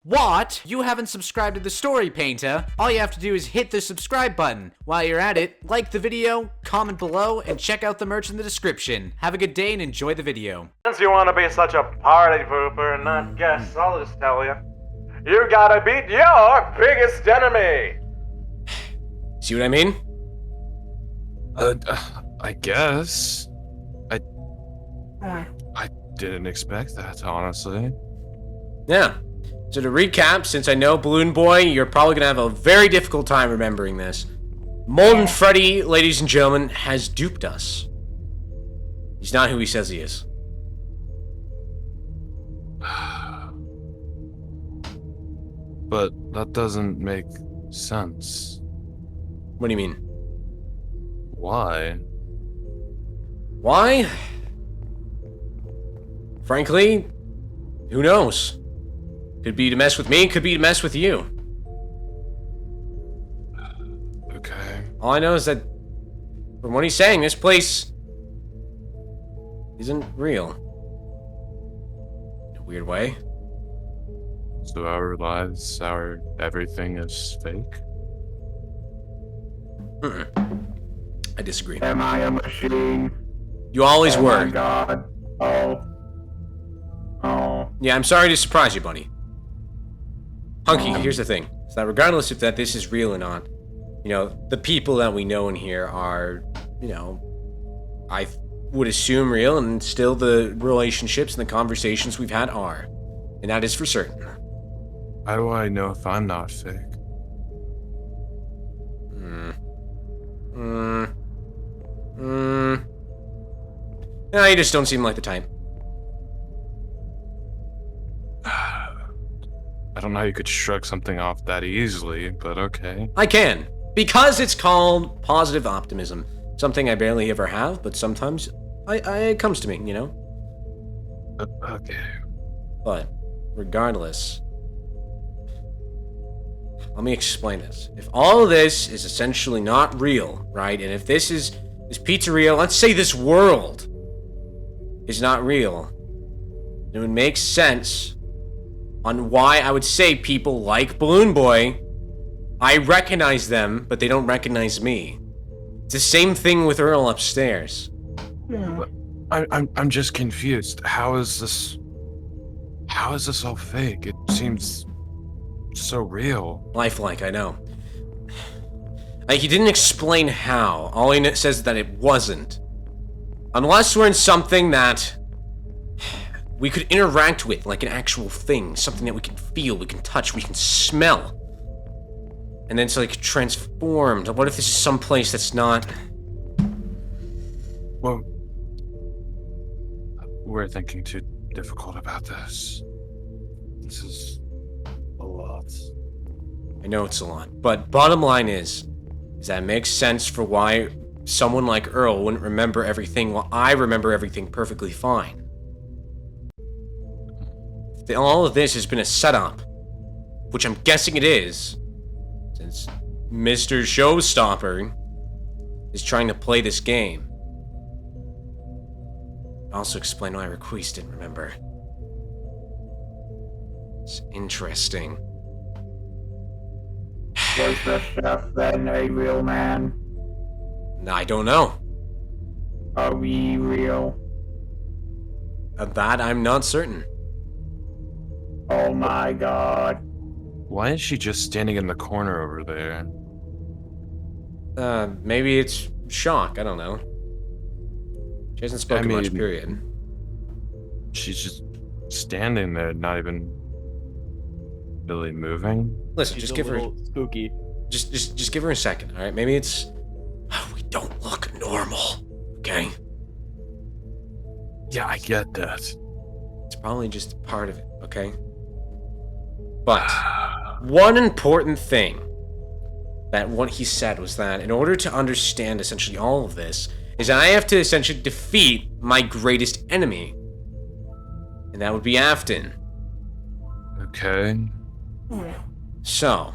What? You haven't subscribed to The Story Painter? All you have to do is hit the subscribe button. While you're at it, like the video, comment below, and check out the merch in the description. Have a good day and enjoy the video. Since you want to be such a party pooper and not guess, I'll just tell you. You gotta beat your biggest enemy! See what I mean? I guess. I didn't expect that, honestly. Yeah. So to recap, since I know Balloon Boy, you're probably gonna have a very difficult time remembering this. Molten Freddy, ladies and gentlemen, has duped us. He's not who he says he is. But that doesn't make sense. What do you mean? Why? Why? Frankly, who knows? Could be to mess with me, could be to mess with you. Okay. All I know is that, from what he's saying, this place isn't real. In a weird way. So our lives, our everything is fake? I disagree. Am I a machine? You always Oh were. my god. Oh. Yeah, I'm sorry to surprise you, buddy. Hunky, here's the thing. It's that regardless if that this is real or not, you know, the people that we know in here are, you know, I would assume real, and still the relationships and the conversations we've had are. And that is for certain. How do I know if I'm not fake? No, you just don't seem like the type. I don't know how you could shrug something off that easily, but okay. I can. Because it's called positive optimism. Something I barely ever have, but sometimes it comes to me, you know? Okay. But, regardless, let me explain this. If all of this is essentially not real, right? And if this pizzeria, let's say this world is not real, it would make sense on why I would say people like Balloon Boy, I recognize them, but they don't recognize me. It's the same thing with Earl upstairs. I'm just confused. How is this all fake? It seems so real. Lifelike, I know. Like, he didn't explain how. All he says is that it wasn't. Unless we're in something that we could interact with, like an actual thing. Something that we can feel, we can touch, we can smell. And then it's like transformed. What if this is some place that's not... Well, we're thinking too difficult about this. This is a lot. I know it's a lot. But bottom line is that it makes sense for why someone like Earl wouldn't remember everything while I remember everything perfectly fine. All of this has been a setup, which I'm guessing it is, since Mr. Showstopper is trying to play this game. Also explain why Requise didn't remember. It's interesting. Was the chef then a real man? I don't know. Are we real? Of that, I'm not certain. Oh my god. Why is she just standing in the corner over there? Maybe it's shock, I don't know. She hasn't spoken much, mean, period. She's just standing there, not even really moving. Listen, She's just a give her... little spooky. Just give her a second, alright? Maybe it's... we don't look normal, okay? Yeah, I get that. It's probably just part of it, okay? But one important thing that what he said was that in order to understand essentially all of this is that I have to essentially defeat my greatest enemy. And that would be Afton. Okay. So,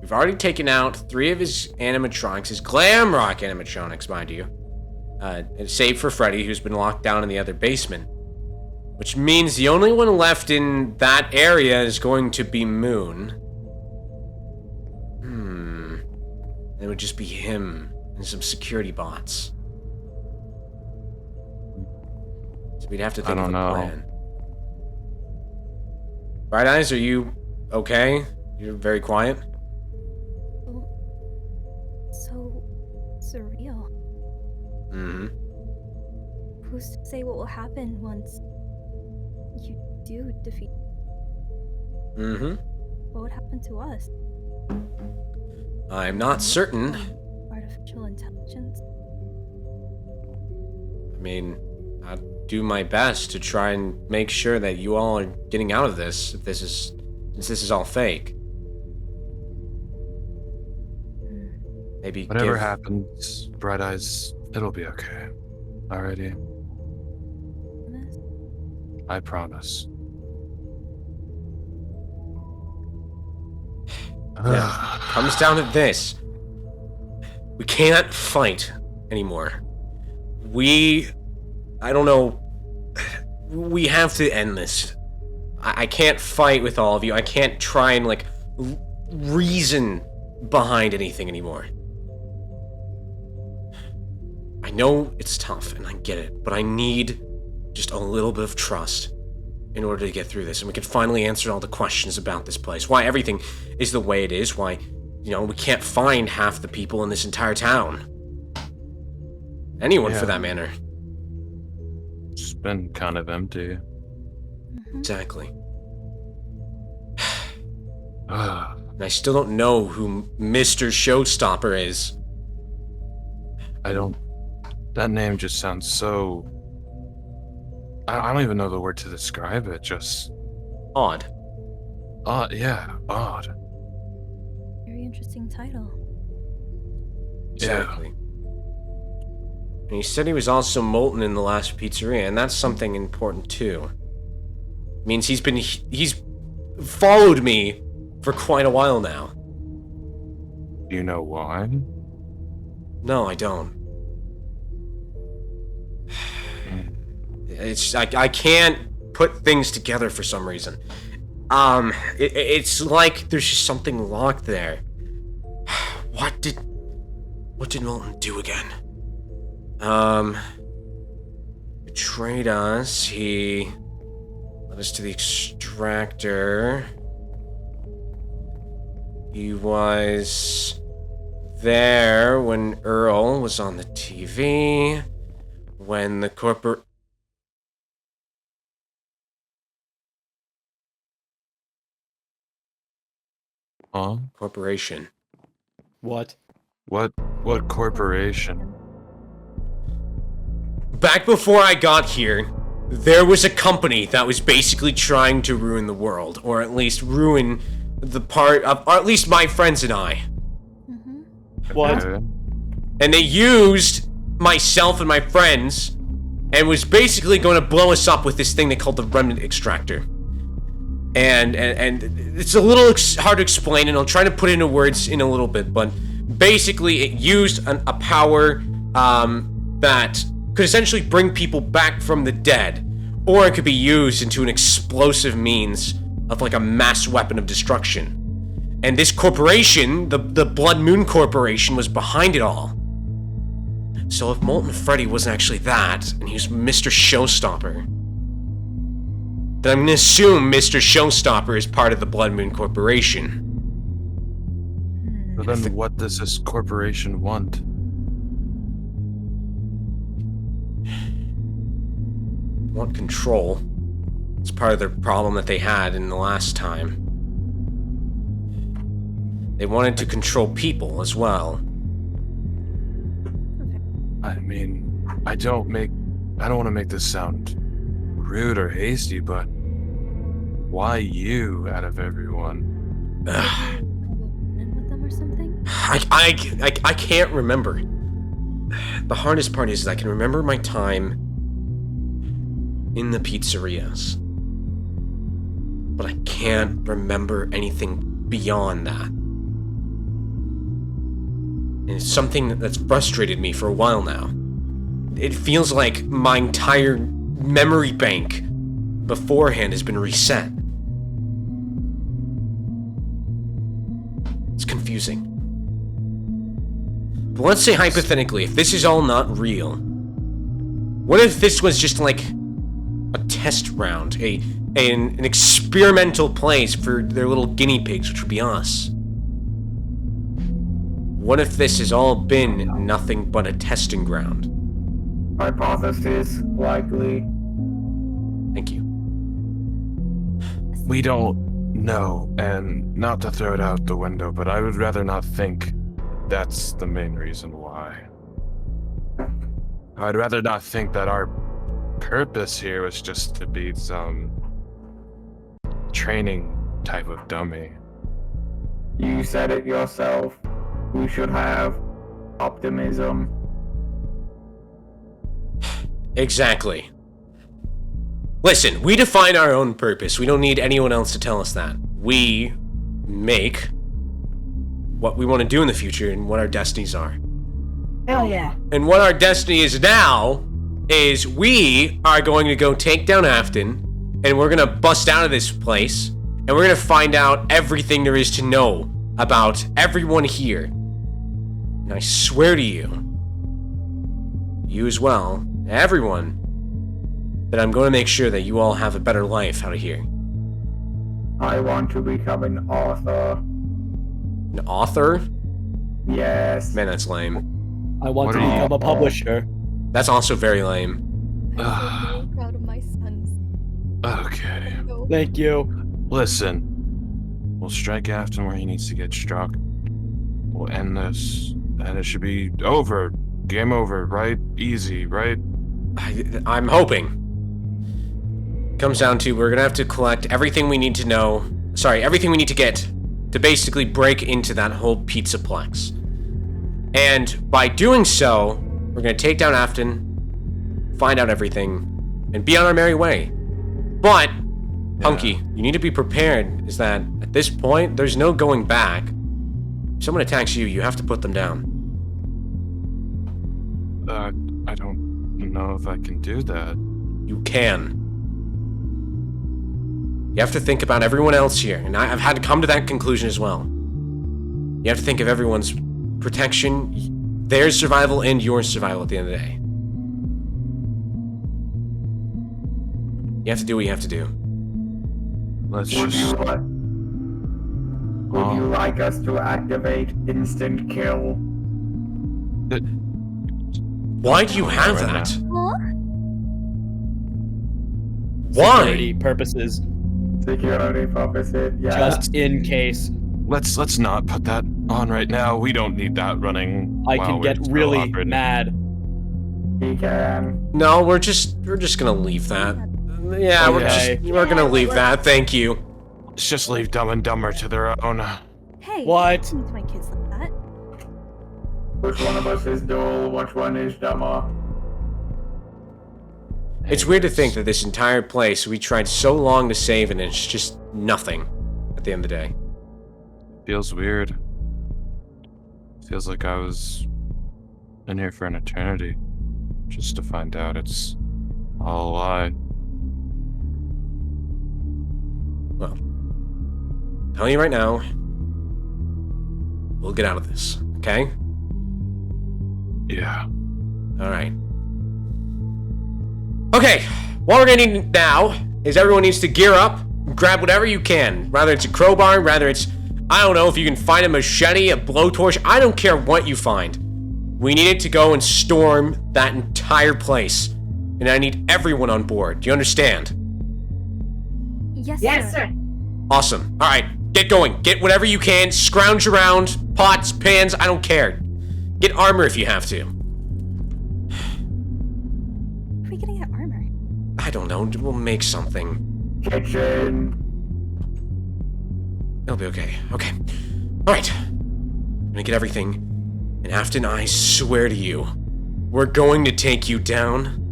we've already taken out 3 of his animatronics, his Glamrock animatronics, mind you. Save for Freddy, who's been locked down in the other basement. Which means the only one left in that area is going to be Moon. It would just be him and some security bots. So we'd have to think of a plan. Bright Eyes, are you okay? You're very quiet. So surreal. Who's to say what will happen once you do defeat? What would happen to us? I'm not certain. Artificial intelligence? I mean, I'll do my best to try and make sure that you all are getting out of this, since this is all fake. Maybe Whatever happens, Bright Eyes, it'll be okay. Alrighty. I promise. Yeah, comes down to this. We can't fight anymore. I don't know. We have to end this. I can't fight with all of you. I can't try and, like, reason behind anything anymore. I know it's tough, and I get it, but I need just a little bit of trust in order to get through this, and we can finally answer all the questions about this place. Why everything is the way it is, why, you know, we can't find half the people in this entire town. Anyone, for that matter. It's been kind of empty. Exactly. And I still don't know who Mr. Showstopper is. That name just sounds so... I don't even know the word to describe it, just... Odd. Odd, yeah, odd. Very interesting title. Exactly. And he said he was also Molten in the last pizzeria, and that's something important too. Means he's followed me for quite a while now. Do you know why? No, I don't. I can't put things together for some reason. It's like there's just something locked there. What did Molten do again? Betrayed us. He led us to the extractor. He was there when Earl was on the TV. When the corporation. What? What corporation? Back before I got here, there was a company that was basically trying to ruin the world, or at least ruin the part of, or at least my friends and I. What? And they used myself and my friends, and was basically going to blow us up with this thing they called the remnant extractor. And it's a little hard to explain, and I'll try to put it into words in a little bit, but basically it used a power that could essentially bring people back from the dead, or it could be used into an explosive means of like a mass weapon of destruction. And this corporation, the Blood Moon Corporation, was behind it all. So if Molten Freddy wasn't actually that, and he was Mr. Showstopper, then I'm gonna assume Mr. Showstopper is part of the Blood Moon Corporation. But then what does this corporation want? Want control. It's part of the problem that they had in the last time. They wanted to control people as well. I mean, I don't want to make this sound rude or hasty, but why you out of everyone? With them or something? I can't remember. The hardest part is I can remember my time in the pizzerias, but I can't remember anything beyond that. And it's something that's frustrated me for a while now. It feels like my entire memory bank beforehand has been reset. It's confusing. But let's say hypothetically, if this is all not real, what if this was just like a test round, an experimental place for their little guinea pigs, which would be us? What if this has all been nothing but a testing ground? Hypothesis likely. Thank you. We don't know, and not to throw it out the window, but I would rather not think that's the main reason why. I'd rather not think that our purpose here was just to be some training type of dummy. You said it yourself. We should have optimism. Exactly. Listen, we define our own purpose. We don't need anyone else to tell us that. We make what we want to do in the future and what our destinies are. Hell yeah. And what our destiny is now is we are going to go take down Afton, and we're going to bust out of this place, and we're going to find out everything there is to know about everyone here. And I swear to you, you as well, everyone, that I'm going to make sure that you all have a better life out of here. I want to become an author. An author? Yes. Man, that's lame. I want What to are you- become a publisher. That's also very lame. I'm so proud of my sons. Okay. So Thank you. Listen, we'll strike Afton where he needs to get struck. We'll end this, and it should be over. Game over, right? Easy, right? I'm hoping. Comes down to we're gonna have to collect everything we need to know. Sorry, everything we need to get to basically break into that whole pizzaplex. And by doing so, we're gonna take down Afton, find out everything, and be on our merry way. But, Punky, you need to be prepared. Is that at this point, there's no going back. If someone attacks you, you have to put them down. I don't know if I can do that. You can. You have to think about everyone else here, and I've had to come to that conclusion as well. You have to think of everyone's protection, their survival, and your survival at the end of the day. You have to do what you have to do. Let's Would you just... like? Would you like us to activate instant kill? Why do you have Right that? Huh? Why? Security purposes. Security purposes, yeah. Just in case. Let's not put that on right now. We don't need that running. I while can we're get still really operating. mad. He can. No, we're just gonna leave that. Yeah, Okay. we're gonna leave that. Thank you. Let's just leave Dumb and Dumber to their own. Hey, What? don't tease my kids like that. Which one of us is dull? Which one is dumber? It's weird to think that this entire place we tried so long to save, and it's just nothing at the end of the day. Feels weird. Feels like I was in here for an eternity, just to find out it's all a lie. Well, telling you right now, we'll get out of this, okay? Yeah. All right. Okay, what we're gonna need now is everyone needs to gear up, grab whatever you can. Rather it's a crowbar, rather it's, I don't know, if you can find a machete, a blowtorch, I don't care what you find. We needed to go and storm that entire place. And I need everyone on board. Do you understand? Yes, sir. Awesome. All right, get going. Get whatever you can. Scrounge around. Pots, pans, I don't care. Get armor if you have to. Where are we gonna get armor? I don't know. We'll make something. Kitchen. It'll be okay. Okay. All right. I'm gonna get everything. And Afton, I swear to you, we're going to take you down.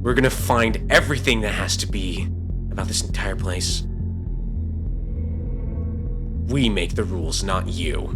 We're gonna find everything that has to be about this entire place. We make the rules, not you.